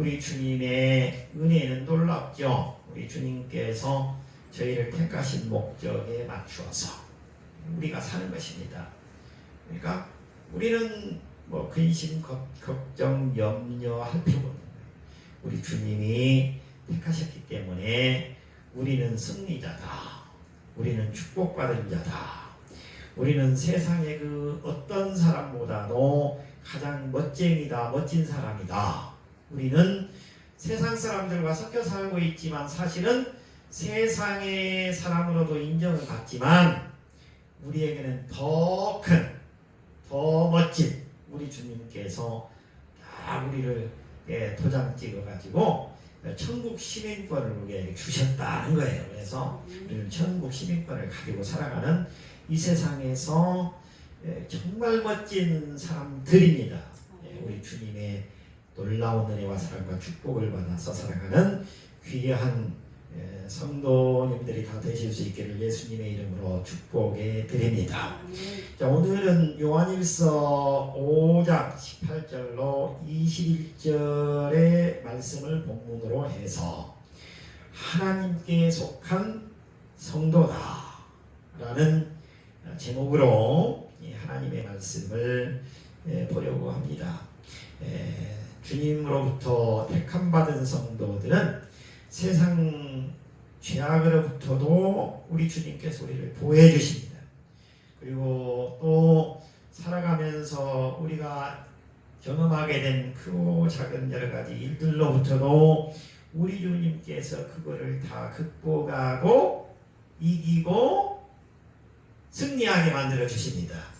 우리 주님의 은혜는 놀랍죠. 우리 주님께서 저희를 택하신 목적에 맞추어서 우리가 사는 것입니다. 그러니까 우리는 뭐 근심, 걱정, 염려할 필요가 없는 거예요. 우리 주님이 택하셨기 때문에 우리는 승리자다. 우리는 축복받은 자다. 우리는 세상의 그 어떤 사람보다도 가장 멋쟁이다, 멋진 사람이다. 우리는 세상 사람들과 섞여 살고 있지만 사실은 세상의 사람으로도 인정을 받지만 우리에게는 더 큰, 더 멋진 우리 주님께서 다 우리를 도장 찍어가지고 천국 시민권을 우리에게 주셨다는 거예요. 그래서 우리는 천국 시민권을 가지고 살아가는 이 세상에서 정말 멋진 사람들입니다. 우리 주님의 놀라운 은혜와 사랑과 축복을 받아서 살아가는 귀한 성도님들이 다 되실 수 있기를 예수님의 이름으로 축복해 드립니다. 자, 오늘은 요한일서 5장 18절로 21절의 말씀을 본문으로 해서 하나님께 속한 성도다 라는 제목으로 하나님의 말씀을 보려고 합니다. 주님으로부터 택함받은 성도들은 세상 죄악으로부터도 우리 주님께서 우리를 보호해 주십니다. 그리고 또 살아가면서 우리가 경험하게 된 크고 작은 여러 가지 일들로부터도 우리 주님께서 그거를 다 극복하고 이기고 승리하게 만들어 주십니다.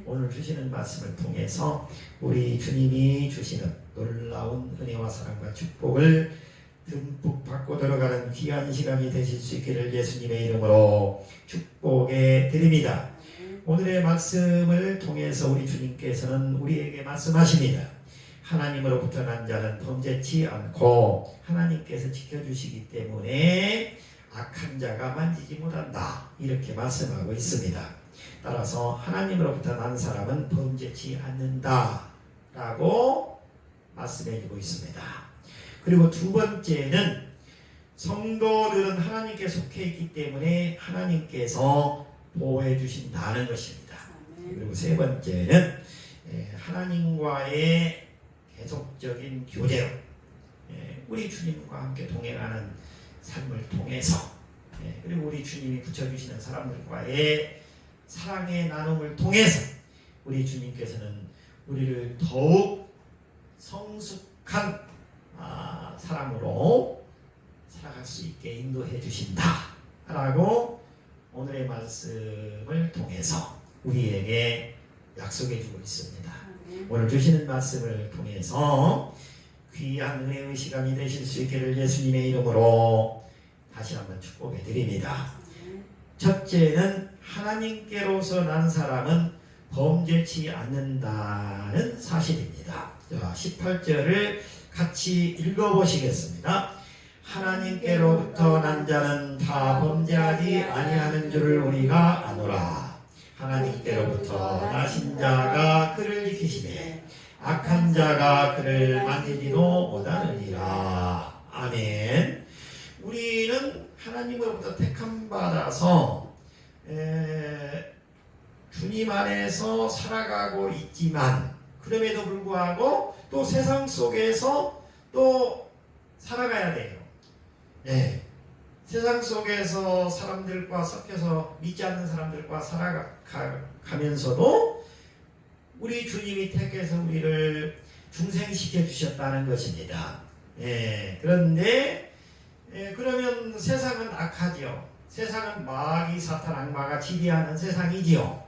오늘 주시는 말씀을 통해서 우리 주님이 주시는 놀라운 은혜와 사랑과 축복을 듬뿍 받고 들어가는 귀한 시간이 되실 수 있기를 예수님의 이름으로 축복해 드립니다. 오늘의 말씀을 통해서 우리 주님께서는 우리에게 말씀하십니다. 하나님으로부터 난 자는 범죄치 않고 하나님께서 지켜주시기 때문에 악한 자가 만지지 못한다. 이렇게 말씀하고 있습니다. 따라서 하나님으로부터 난 사람은 범죄치 않는다 라고 말씀해주고 있습니다. 그리고 두 번째는 성도들은 하나님께 속해 있기 때문에 하나님께서 보호해 주신다는 것입니다. 그리고 세 번째는 하나님과의 계속적인 교제로 우리 주님과 함께 동행하는 삶을 통해서 그리고 우리 주님이 붙여주시는 사람들과의 사랑의 나눔을 통해서 우리 주님께서는 우리를 더욱 성숙한 사람으로 살아갈 수 있게 인도해 주신다 라고 오늘의 말씀을 통해서 우리에게 약속해 주고 있습니다. 오늘 주시는 말씀을 통해서 귀한 은혜의 시간이 되실 수 있기를 예수님의 이름으로 다시 한번 축복해 드립니다. 첫째는 하나님께로서 난 사람은 범죄치 않는다는 사실입니다. 18절을 같이 읽어보시겠습니다. 하나님께로부터 난 자는 다 범죄하지 아니하는 줄을 우리가 아노라. 하나님께로부터 나신 자가 그를 지키시되 악한 자가 그를 만지지도 못하느니라. 아멘. 우리는 하나님으로부터 택함받아서 주님 안에서 살아가고 있지만 그럼에도 불구하고 또 세상 속에서 또 살아가야 돼요. 세상 속에서 사람들과 섞여서 믿지 않는 사람들과 살아가면서도 우리 주님이 택해서 우리를 중생시켜 주셨다는 것입니다. 그런데 그러면 세상은 악하지요. 세상은 마귀, 사탄, 악마가 지배하는 세상이지요.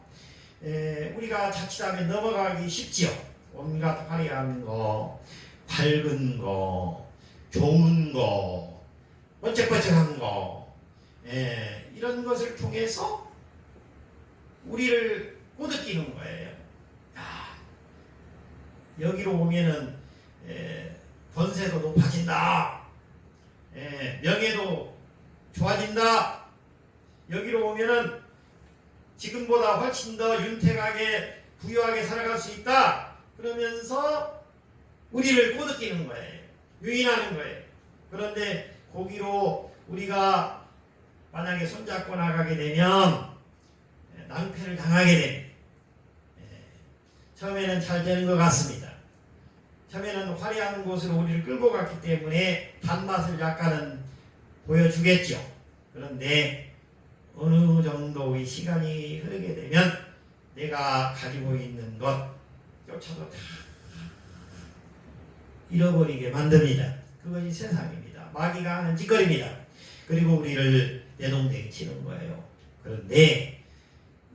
우리가 자칫하면 넘어가기 쉽지요. 온갖 화려한 거, 밝은 거, 좋은 거, 번쩍번쩍한 거, 이런 것을 통해서 우리를 꼬드기는 거예요. 여기로 오면은 권세도 높아진다. 명예도 좋아진다. 여기로 오면은 지금보다 훨씬 더 윤택하게 부유하게 살아갈 수 있다. 그러면서 우리를 꼬드기는 거예요. 유인하는 거예요. 그런데 거기로 우리가 만약에 손잡고 나가게 되면 낭패를 당하게 됩니다. 처음에는 잘 되는 것 같습니다. 처음에는 화려한 곳으로 우리를 끌고 갔기 때문에 단맛을 약간은 보여주겠죠. 그런데 어느 정도의 시간이 흐르게 되면 내가 가지고 있는 것조차도 다 잃어버리게 만듭니다. 그것이 세상입니다. 마귀가 하는 짓거리입니다. 그리고 우리를 내동댕이 치는 거예요. 그런데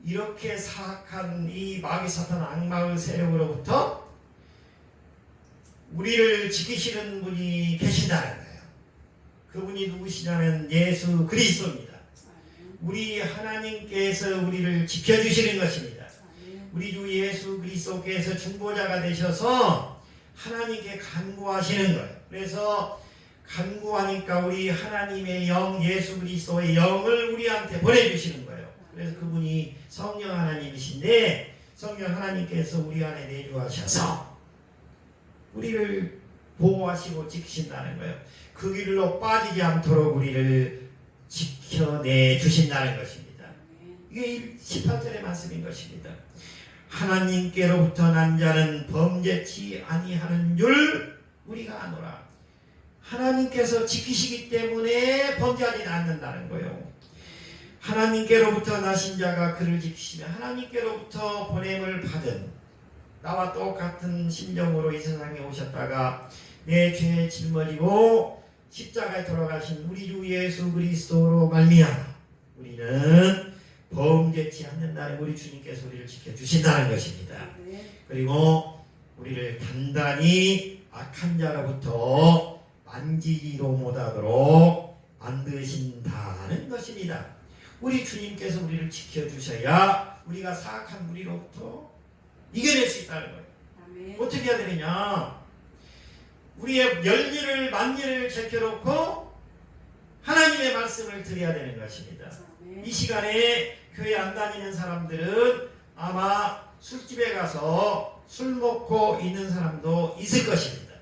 이렇게 사악한 이 마귀 사탄 악마의 세력으로부터 우리를 지키시는 분이 계신다는 거예요. 그분이 누구시냐면 예수 그리스도입니다. 우리 하나님께서 우리를 지켜주시는 것입니다. 우리 주 예수 그리스도께서 중보자가 되셔서 하나님께 간구하시는 거예요. 그래서 간구하니까 우리 하나님의 영, 예수 그리스도의 영을 우리한테 보내주시는 거예요. 그래서 그분이 성령 하나님이신데 성령 하나님께서 우리 안에 내주하셔서 우리를 보호하시고 지키신다는 거예요. 그 길로 빠지지 않도록 우리를 지켜내 주신다는 것입니다. 이게 18절의 말씀인 것입니다. 하나님께로부터 난 자는 범죄치 아니하는 줄 우리가 아노라. 하나님께서 지키시기 때문에 범죄하지 않는다는 거예요. 하나님께로부터 나신 자가 그를 지키시며 하나님께로부터 보냄을 받은 나와 똑같은 심정으로 이 세상에 오셨다가 내 죄에 짊어지고 십자가에 돌아가신 우리 주 예수 그리스도로 말미암아 우리는 범죄치 않는다는 우리 주님께서 우리를 지켜주신다는 것입니다. 그리고 우리를 단단히 악한 자로부터 만지지도 못하도록 만드신다는 것입니다. 우리 주님께서 우리를 지켜주셔야 우리가 사악한 무리로부터 이겨낼 수 있다는 거예요. 아멘. 어떻게 해야 되느냐? 우리의 열리를 만리를 제껴놓고 하나님의 말씀을 드려야 되는 것입니다. 아멘. 이 시간에 교회 안 다니는 사람들은 아마 술집에 가서 술 먹고 있는 사람도 있을 것입니다.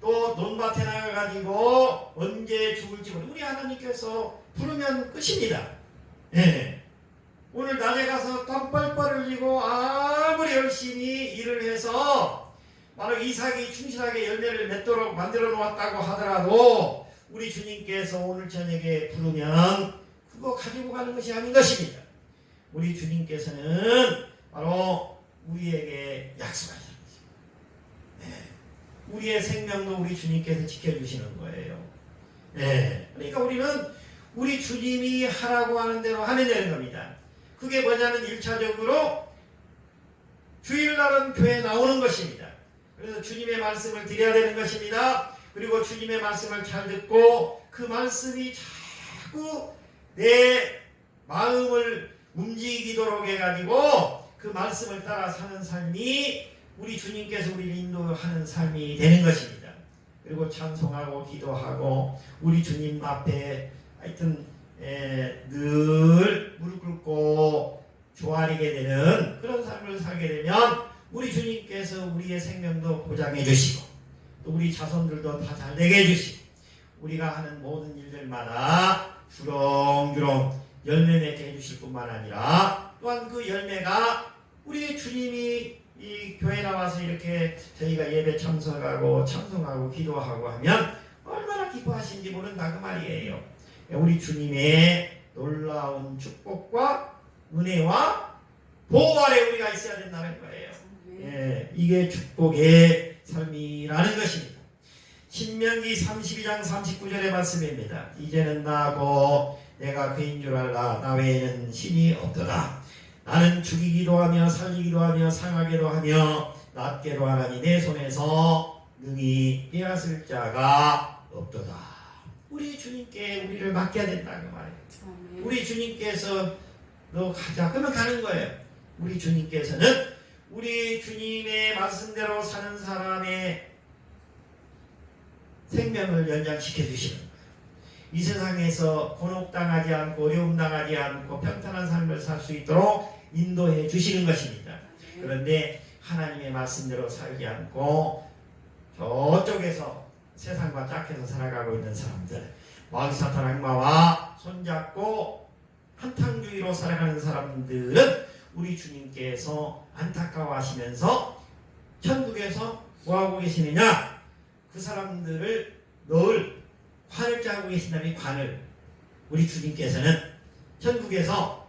또 논밭에 나가가지고 언제 죽을지 모르고 우리 하나님께서 부르면 끝입니다. 네. 오늘 낮에 가서 땀 뻘뻘 흘리고 아무리 열심히 일을 해서 바로 이삭이 충실하게 열매를 맺도록 만들어 놓았다고 하더라도 우리 주님께서 오늘 저녁에 부르면 그거 가지고 가는 것이 아닌 것입니다. 우리 주님께서는 바로 우리에게 약속하시는 것입니다. 네. 우리의 생명도 우리 주님께서 지켜주시는 거예요. 네. 그러니까 우리는 우리 주님이 하라고 하는 대로 하면 되는 겁니다. 그게 뭐냐면 1차적으로 주일날은 교회에 나오는 것입니다. 그래서 주님의 말씀을 드려야 되는 것입니다. 그리고 주님의 말씀을 잘 듣고 그 말씀이 자꾸 내 마음을 움직이도록 해가지고 그 말씀을 따라 사는 삶이 우리 주님께서 우리를 인도하는 삶이 되는 것입니다. 그리고 찬송하고 기도하고 우리 주님 앞에 하여튼 늘 무릎 꿇고 조아리게 되는 그런 삶을 살게 되면 우리 주님께서 우리의 생명도 보장해 주시고 또 우리 자손들도 다 잘되게 해주시고 우리가 하는 모든 일들마다 주렁주렁 열매 맺게 해주실 뿐만 아니라 또한 그 열매가 우리 주님이 이 교회 나와서 이렇게 저희가 예배 참석하고 찬송하고 기도하고 하면 얼마나 기뻐하시는지 모른다 그 말이에요. 우리 주님의 놀라운 축복과 은혜와 보호 아래 우리가 있어야 된다는 거예요. 예, 이게 축복의 삶이라는 것입니다. 신명기 32장 39절의 말씀입니다. 이제는 나고 내가 그인 줄 알라. 나 외에는 신이 없도다. 나는 죽이기도 하며 살리기도 하며 상하게도 하며 낫게도 하나니 내 손에서 능히 빼앗을 자가 없도다. 우리 주님께 우리를 맡겨야 된다는 말이에요. 우리 주님께서 너 가자 그러면 가는 거예요. 우리 주님께서는 우리 주님의 말씀대로 사는 사람의 생명을 연장시켜 주시는 거예요. 이 세상에서 곤혹당하지 않고 어려움당하지 않고 평탄한 삶을 살 수 있도록 인도해 주시는 것입니다. 그런데 하나님의 말씀대로 살지 않고 저쪽에서 세상과 짝해서 살아가고 있는 사람들, 마귀사탄 악마와 손잡고 한탕주의로 살아가는 사람들은 우리 주님께서 안타까워하시면서 천국에서 뭐하고 계시느냐? 그 사람들을 늘 관을 짜고 계신다면 관을, 우리 주님께서는 천국에서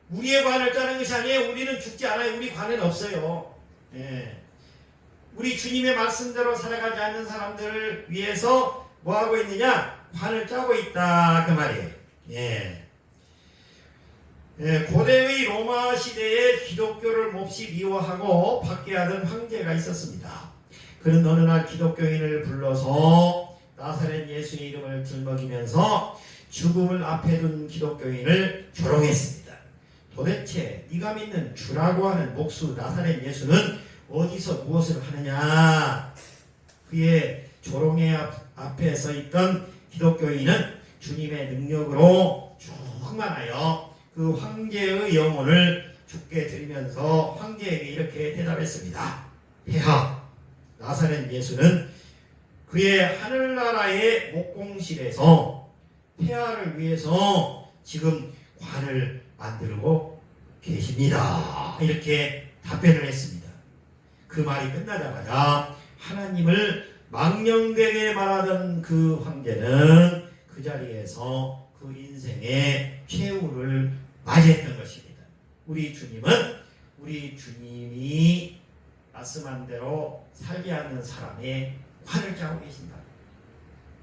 우리의 관을 짜는 것이 아니에요. 우리는 죽지 않아요. 우리 관은 없어요. 우리 주님의 말씀대로 살아가지 않는 사람들을 위해서 뭐하고 있느냐? 관을 짜고 있다 그 말이에요. 고대의 로마 시대에 기독교를 몹시 미워하고 박해하던 황제가 있었습니다. 그는 어느 날 기독교인을 불러서 나사렛 예수의 이름을 들먹이면서 죽음을 앞에 둔 기독교인을 조롱했습니다. 도대체 네가 믿는 주라고 하는 목수 나사렛 예수는 어디서 무엇을 하느냐? 그의 조롱의 앞에 서 있던 기독교인은 주님의 능력으로 충만하여 그 황제의 영혼을 죽게 드리면서 황제에게 이렇게 대답했습니다. 폐하, 나사렛 예수는 그의 하늘나라의 목공실에서 폐하를 위해서 지금 관을 만들고 계십니다. 이렇게 답변을 했습니다. 그 말이 끝나자마자 하나님을 망령되게 말하던 그 황제는 그 자리에서 그 인생의 최후를 맞이했던 것입니다. 우리 주님이 말씀한 대로 살지 않는 사람의 관을 짜고 계신다.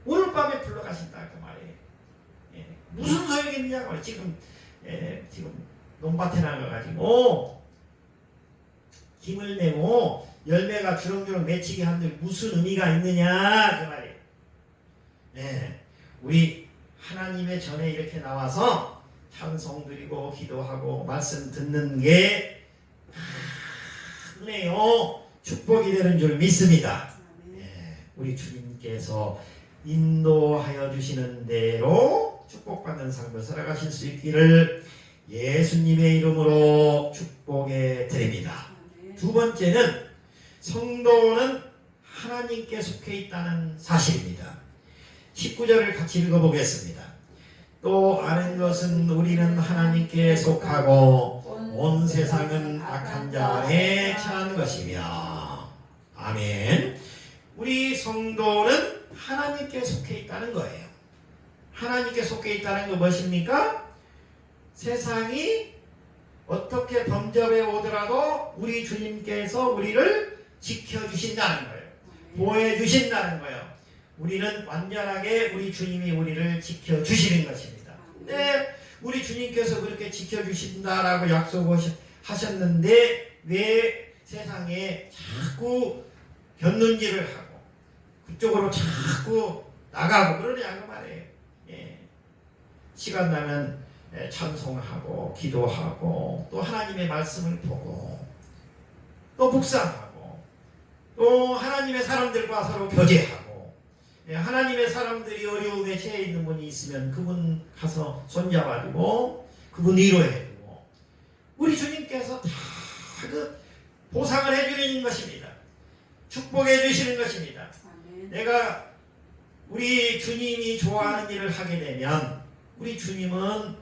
오늘 밤에 불러가신다 그 말이에요. 무슨 소용이 있느냐고 말이에요. 지금 논밭에 나가가지고 힘을 내고 열매가 주렁주렁 맺히게 한들 무슨 의미가 있느냐 그 말이에요. 우리 하나님의 전에 이렇게 나와서 찬송 드리고 기도하고 말씀 듣는 게 은혜요 축복이 되는 줄 믿습니다. 우리 주님께서 인도하여 주시는 대로 축복받는 삶을 살아가실 수 있기를 예수님의 이름으로 축복해 드립니다. 두 번째는 성도는 하나님께 속해 있다는 사실입니다. 19절을 같이 읽어보겠습니다. 또 아는 것은 우리는 하나님께 속하고 온 세상은 악한 자 아래 처한 것이며. 아멘. 우리 성도는 하나님께 속해 있다는 거예요. 하나님께 속해 있다는 거 무엇입니까? 세상이 어떻게 범접해 오더라도 우리 주님께서 우리를 지켜주신다는 거예요. 보호해주신다는 거예요. 우리는 완전하게 우리 주님이 우리를 지켜주시는 것입니다. 근데 우리 주님께서 그렇게 지켜주신다라고 약속하셨는데 왜 세상에 자꾸 견눈질을 하고 그쪽으로 자꾸 나가고 그러냐 그 말이에요. 시간 나면 찬송하고 기도하고 또 하나님의 말씀을 보고 또 묵상하고 또 하나님의 사람들과 서로 교제하고 하나님의 사람들이 어려움에 처해 있는 분이 있으면 그분 가서 손잡아주고 그분 위로해주고 우리 주님께서 다 그 보상을 해주는 것입니다. 축복해 주시는 것입니다. 내가 우리 주님이 좋아하는 일을 하게 되면 우리 주님은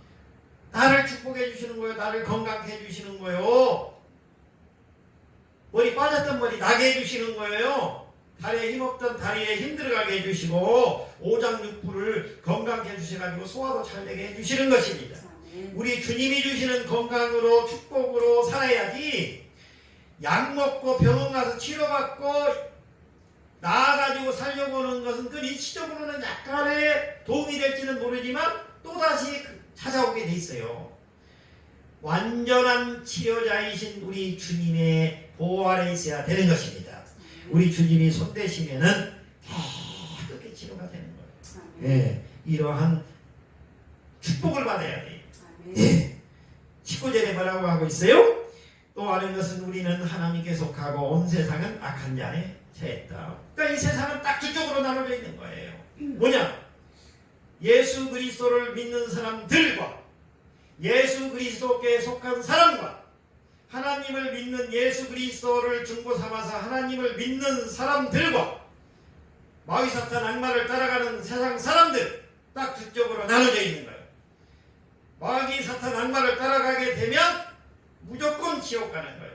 나를 축복해 주시는 거예요. 나를 건강해 주시는 거예요. 머리 빠졌던 머리 나게 해주시는 거예요. 다리에 힘없던 다리에 힘들어가게 해주시고 오장육부를 건강해 해주셔가지고 소화도 잘 되게 해주시는 것입니다. 우리 주님이 주시는 건강으로 축복으로 살아야지 약 먹고 병원 가서 치료받고 나아가지고 살려고 하는 것은 그 일시적으로는 약간의 도움이 될지는 모르지만 또다시 찾아오게 돼 있어요. 완전한 치료자이신 우리 주님의 보호 아래 있어야 되는 것입니다. 우리 주님이 손대시면은 그렇게 치료가 되는 거예요. 이러한 축복을 받아야 돼요. 19절에 뭐라고 하고 있어요? 또 아는 것은 우리는 하나님께 속하고 온 세상은 악한 자에 처했다. 그러니까 이 세상은 딱 두 쪽으로 나눠져 있는 거예요. 뭐냐? 예수 그리스도를 믿는 사람들과 예수 그리스도께 속한 사람과 하나님을 믿는 예수 그리스도를 중보 삼아서 하나님을 믿는 사람들과 마귀 사탄 악마를 따라가는 세상 사람들 딱 두 쪽으로 나눠져 있는 거예요. 마귀 사탄 악마를 따라가게 되면 무조건 지옥 가는 거예요.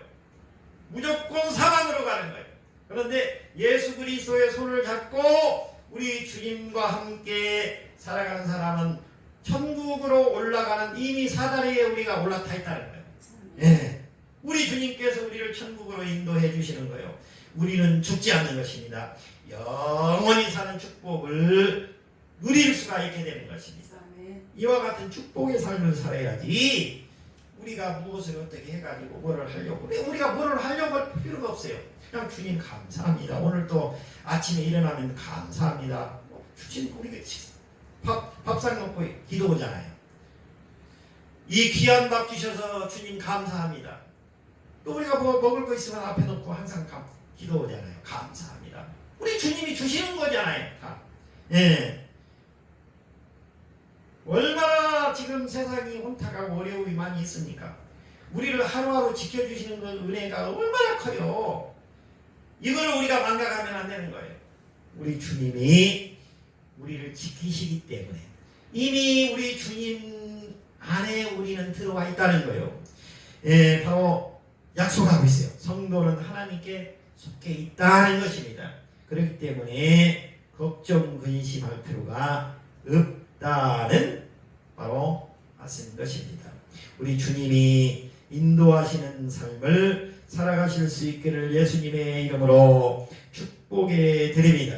무조건 사망으로 가는 거예요. 그런데 예수 그리스도의 손을 잡고 우리 주님과 함께 살아가는 사람은 천국으로 올라가는 이미 사다리에 우리가 올라타 있다는 거예요. 예. 우리 주님께서 우리를 천국으로 인도해 주시는 거예요. 우리는 죽지 않는 것입니다. 영원히 사는 축복을 누릴 수가 있게 되는 것입니다. 이와 같은 축복의 삶을 살아야지 우리가 무엇을 어떻게 해가지고 뭐를 하려고 우리가 뭐를 하려고 할 필요가 없어요. 그냥 주님 감사합니다. 오늘 또 아침에 일어나면 감사합니다. 주님 우리가 밥상 먹고 기도 오잖아요. 이 귀한 밥 주셔서 주님 감사합니다. 또 우리가 뭐 먹을 거 있으면 앞에 놓고 항상 기도 오잖아요. 감사합니다. 우리 주님이 주시는 거잖아요. 다. 예. 얼마나 지금 세상이 혼탁하고 어려움이 많이 있습니까? 우리를 하루하루 지켜주시는 그 은혜가 얼마나 커요. 이걸 우리가 망각하면 안 되는 거예요. 우리 주님이 우리를 지키시기 때문에 이미 우리 주님 안에 우리는 들어와 있다는 거예요. 예, 바로 약속하고 있어요. 성도는 하나님께 속해 있다는 것입니다. 그렇기 때문에 걱정 근심할 필요가 없다는 바로 말씀인 것입니다. 우리 주님이 인도하시는 삶을 살아가실 수 있기를 예수님의 이름으로 축복해 드립니다.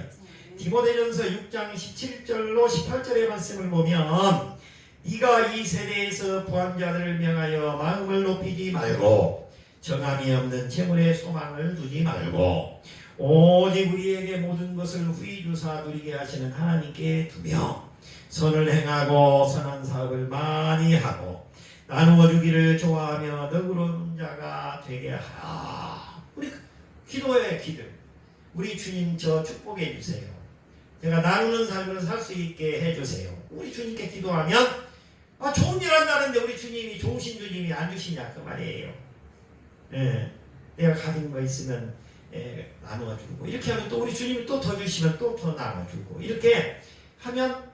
디모데전서 6장 17절로 18절의 말씀을 보면 네가 이 세대에서 부한 자들을 명하여 마음을 높이지 말고 정함이 없는 재물에 소망을 두지 말고 오직 우리에게 모든 것을 후히 주사 누리게 하시는 하나님께 두며 선을 행하고 선한 사업을 많이 하고 나누어 주기를 좋아하며 너그러운 자가 되게 하라. 우리 기도의 기도. 우리 주님 저 축복해 주세요. 제가 나누는 삶을 살 수 있게 해주세요. 우리 주님께 기도하면 좋은 일 한다는데 우리 주님이 좋으신 주님이 안 주시냐 그 말이에요. 예, 내가 가진 거 있으면 나누어주고 이렇게 하면 또 우리 주님이 또 더 주시면 또 더 나눠주고 이렇게 하면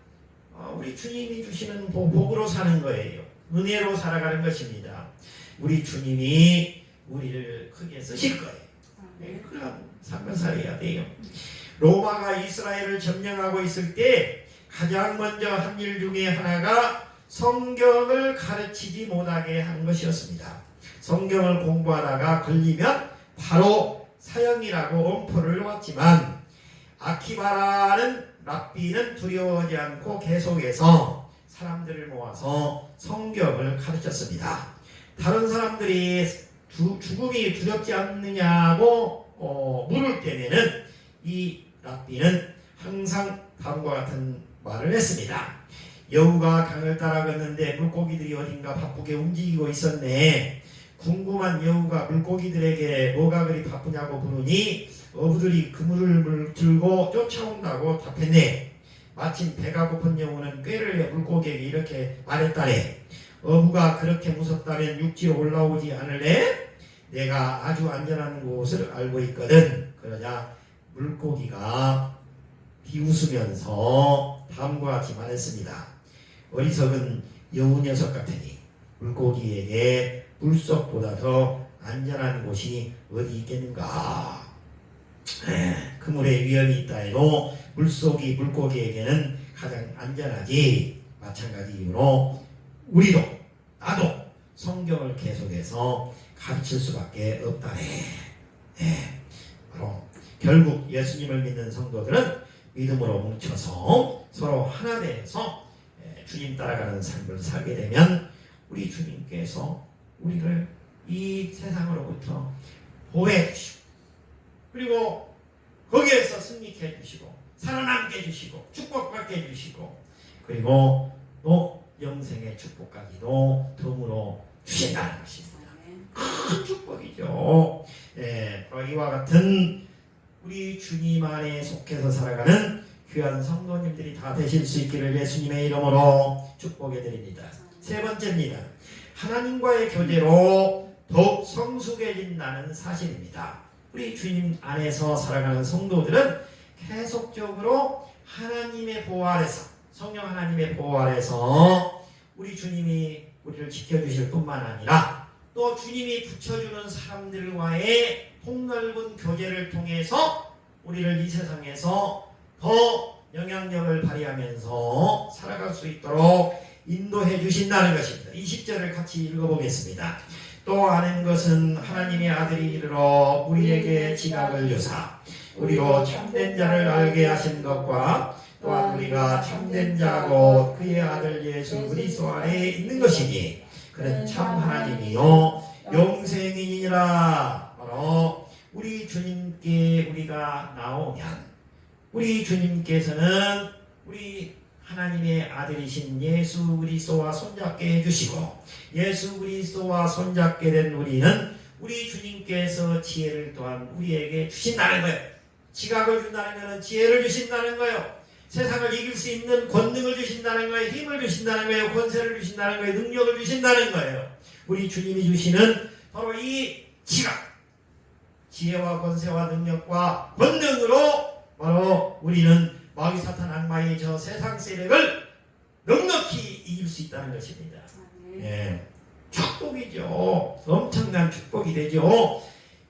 우리 주님이 주시는 복으로 사는 거예요. 은혜로 살아가는 것입니다. 우리 주님이 우리를 크게 쓰실 거예요. 그런 삶을 살아야 돼요. 로마가 이스라엘을 점령하고 있을 때 가장 먼저 한 일 중에 하나가 성경을 가르치지 못하게 한 것이었습니다. 성경을 공부하다가 걸리면 바로 사형이라고 엄포를 놓았지만 아키바라는 랍비는 두려워하지 않고 계속해서 사람들을 모아서 성경을 가르쳤습니다. 다른 사람들이 죽음이 두렵지 않느냐고 물을 때에는 이 랍비는 항상 다음과 같은 말을 했습니다. 여우가 강을 따라 걷는데 물고기들이 어딘가 바쁘게 움직이고 있었네. 궁금한 여우가 물고기들에게 뭐가 그리 바쁘냐고 물으니 어부들이 그물을 들고 쫓아온다고 답했네. 마침 배가 고픈 여우는 꾀를 내 물고기에게 이렇게 말했다네. 어부가 그렇게 무섭다면 육지로 올라오지 않을래? 내가 아주 안전한 곳을 알고 있거든. 그러자 물고기가 비웃으면서 다음과 같이 말했습니다. 어리석은 여우 녀석 같으니 물고기에게 물속보다 더 안전한 곳이 어디 있겠는가. 그물에 위험이 있다 해도 물속이 물고기에게는 가장 안전하지. 마찬가지 이유로 우리도 나도 성경을 계속해서 가르칠 수밖에 없다네. 바로 결국 예수님을 믿는 성도들은 믿음으로 뭉쳐서 서로 하나 되어서 주님 따라가는 삶을 살게 되면 우리 주님께서 우리를 이 세상으로부터 보호해 주시고 그리고 거기에서 승리케 해주시고 살아남게 해주시고 축복받게 해주시고 그리고 또 영생의 축복까지도 덤으로 주신다는 것입니다. 큰 축복이죠. 바로 이와 같은 우리 주님 안에 속해서 살아가는 귀한 성도님들이 다 되실 수 있기를 예수님의 이름으로 축복해 드립니다. 세 번째입니다. 하나님과의 교제로 더욱 성숙해진다는 사실입니다. 우리 주님 안에서 살아가는 성도들은 계속적으로 하나님의 보호 아래서, 성령 하나님의 보호 아래서 우리 주님이 우리를 지켜주실 뿐만 아니라 또 주님이 붙여주는 사람들과의 폭넓은 교제를 통해서 우리를 이 세상에서 더 영향력을 발휘하면서 살아갈 수 있도록 인도해 주신다는 것입니다. 20절을 같이 읽어보겠습니다. 또 아는 것은 하나님의 아들이 이르러 우리에게 지각을 주사 우리로 참된 자를 알게 하신 것과 또한 우리가 참된 자고 그의 아들 예수 그리스도 안에 있는 것이니 그는 참 하나님이요 영생이니라. 바로 우리 주님께 우리가 나오면 우리 주님께서는 우리 하나님의 아들이신 예수 그리스도와 손잡게 해주시고 예수 그리스도와 손잡게 된 우리는 우리 주님께서 지혜를 또한 우리에게 주신다는 거예요. 지각을 준다는 것은 지혜를 주신다는 거예요. 세상을 이길 수 있는 권능을 주신다는 거예요. 힘을 주신다는 거예요. 권세를 주신다는 거예요. 능력을 주신다는 거예요. 우리 주님이 주시는 바로 이 지각, 지혜와 권세와 능력과 권능으로 바로 우리는 마귀 사탄 악마의 저 세상 세력을 넉넉히 이길 수 있다는 것입니다. 예, 축복이죠. 엄청난 축복이 되죠.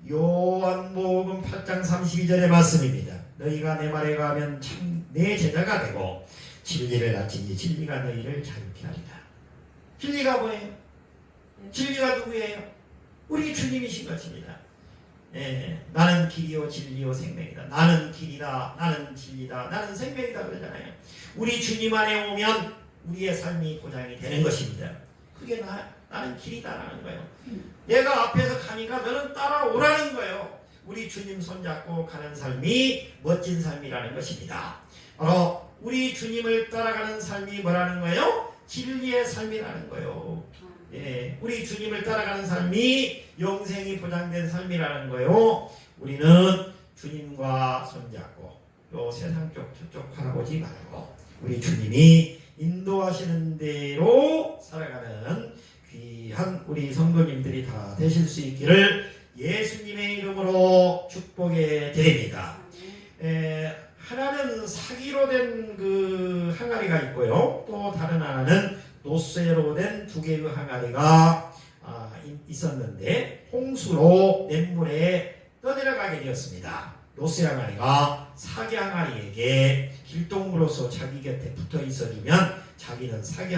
요한복음 8장 32절의 말씀입니다. 너희가 내 말에 가면 참 내 제자가 되고 진리를 갖추니 진리가 너희를 자유케 하리라. 진리가 뭐예요? 진리가 누구예요? 우리 주님이신 것입니다. 예, 나는 길이요 진리요 생명이다. 나는 길이다. 나는 진리다. 나는 생명이다 그러잖아요. 우리 주님 안에 오면 우리의 삶이 보장이 되는 것입니다. 그게 나는 길이다라는 거예요. 내가 앞에서 가니까 너는 따라오라는 거예요. 우리 주님 손잡고 가는 삶이 멋진 삶이라는 것입니다. 바로 우리 주님을 따라가는 삶이 뭐라는 거예요? 진리의 삶이라는 거예요. 예, 우리 주님을 따라가는 삶이 영생이 보장된 삶이라는 거예요. 우리는 주님과 손잡고 또 세상 쪽 저쪽 바라보지 말고 우리 주님이 인도하시는 대로 살아가는 귀한 우리 성도님들이 다 되실 수 있기를 예수님의 이름으로 축복해 드립니다. 하나는 사기로 된 그 항아리가 있고요. 또 다른 하나는 노쇠로 된 두 개의 항아리가 있었는데 홍수로 냇물에 떠내려가게 되었습니다. 노쇠 항아리가 사기 항아리에게 길동무로서 자기 곁에 붙어 있어주면 자기는 사기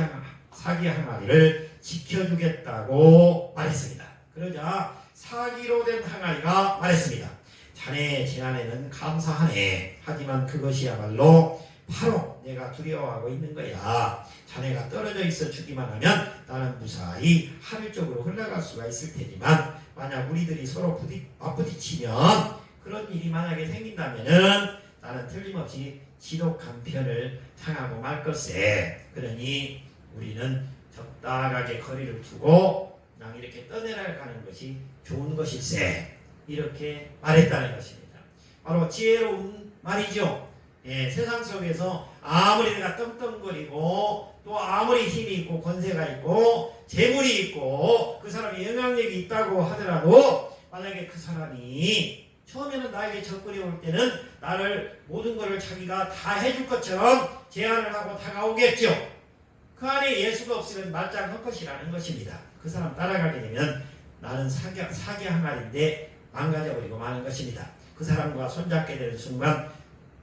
항아리를 지켜주겠다고 말했습니다. 그러자 사기로 된 항아리가 말했습니다. 자네 지난해는 감사하네. 하지만 그것이야말로 바로 내가 두려워하고 있는 거야. 자네가 떨어져 있어 주기만 하면 나는 무사히 하늘 쪽으로 흘러갈 수가 있을 테지만 만약 우리들이 서로 맞부딪히면 그런 일이 만약에 생긴다면은 나는 틀림없이 지독한 편을 당하고 말 것세. 그러니 우리는 적당하게 거리를 두고 그냥 이렇게 떠내려가는 것이 좋은 것일세. 이렇게 말했다는 것입니다. 바로 지혜로운 말이죠. 예, 세상 속에서 아무리 내가 떵떵거리고 또 아무리 힘이 있고 권세가 있고 재물이 있고 그 사람이 영향력이 있다고 하더라도 만약에 그 사람이 처음에는 나에게 접근해 올 때는 나를 모든 것을 자기가 다 해줄 것처럼 제안을 하고 다가오겠죠. 그 안에 예수가 없으면 말짱 헛것이라는 것입니다. 그 사람 따라가게 되면 나는 사기 항아리인데 망가져버리고 마는 것입니다. 그 사람과 손잡게 되는 순간,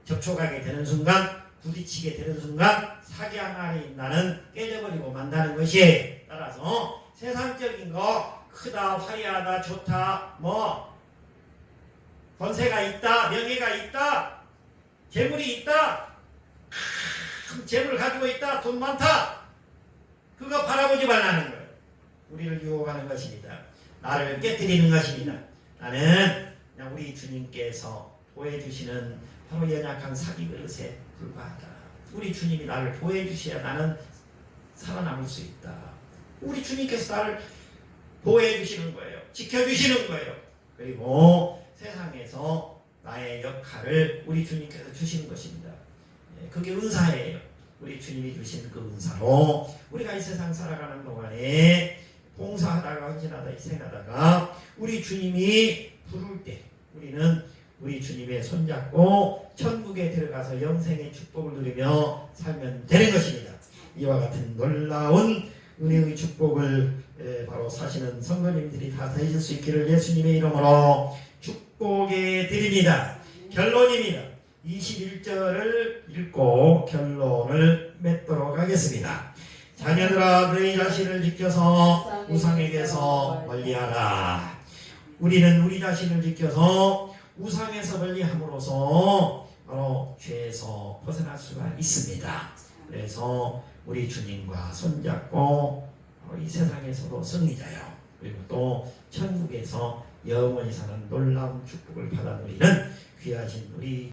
접촉하게 되는 순간, 부딪히게 되는 순간 사기 항아리 나는 깨져버리고 만다는 것이에요. 따라서 세상적인 거 크다, 화려하다, 좋다, 뭐 권세가 있다, 명예가 있다, 재물이 있다, 큰 재물을 가지고 있다, 돈 많다, 그거 바라보지 말라는 거예요. 우리를 유혹하는 것입니다. 나를 깨뜨리는 것입니다. 나는 그냥 우리 주님께서 보여주시는 바로 연약한 사기 그릇에 불과하다. 우리 주님이 나를 보호해주셔야 나는 살아남을 수 있다. 우리 주님께서 나를 보호해주시는 거예요. 지켜주시는 거예요. 그리고 세상에서 나의 역할을 우리 주님께서 주시는 것입니다. 그게 은사예요. 우리 주님이 주신 그 은사로 우리가 이 세상 살아가는 동안에 봉사하다가 헌신하다 희생하다가 우리 주님이 부를 때 우리는 우리 주님의 손잡고 천국에 들어가서 영생의 축복을 누리며 살면 되는 것입니다. 이와 같은 놀라운 은혜의 축복을 바로 사시는 성도님들이 다 되실 수 있기를 예수님의 이름으로 축복해 드립니다. 결론입니다. 21절을 읽고 결론을 맺도록 하겠습니다. 자녀들아 너희 자신을 지켜서 우상에게서 멀리하라. 우리는 우리 자신을 지켜서 우상에서 멀리함으로써 바로 죄에서 벗어날 수가 있습니다. 그래서 우리 주님과 손잡고 이 세상에서도 승리자요, 그리고 또 천국에서 영원히 사는 놀라운 축복을 받아 누리는 귀하신 우리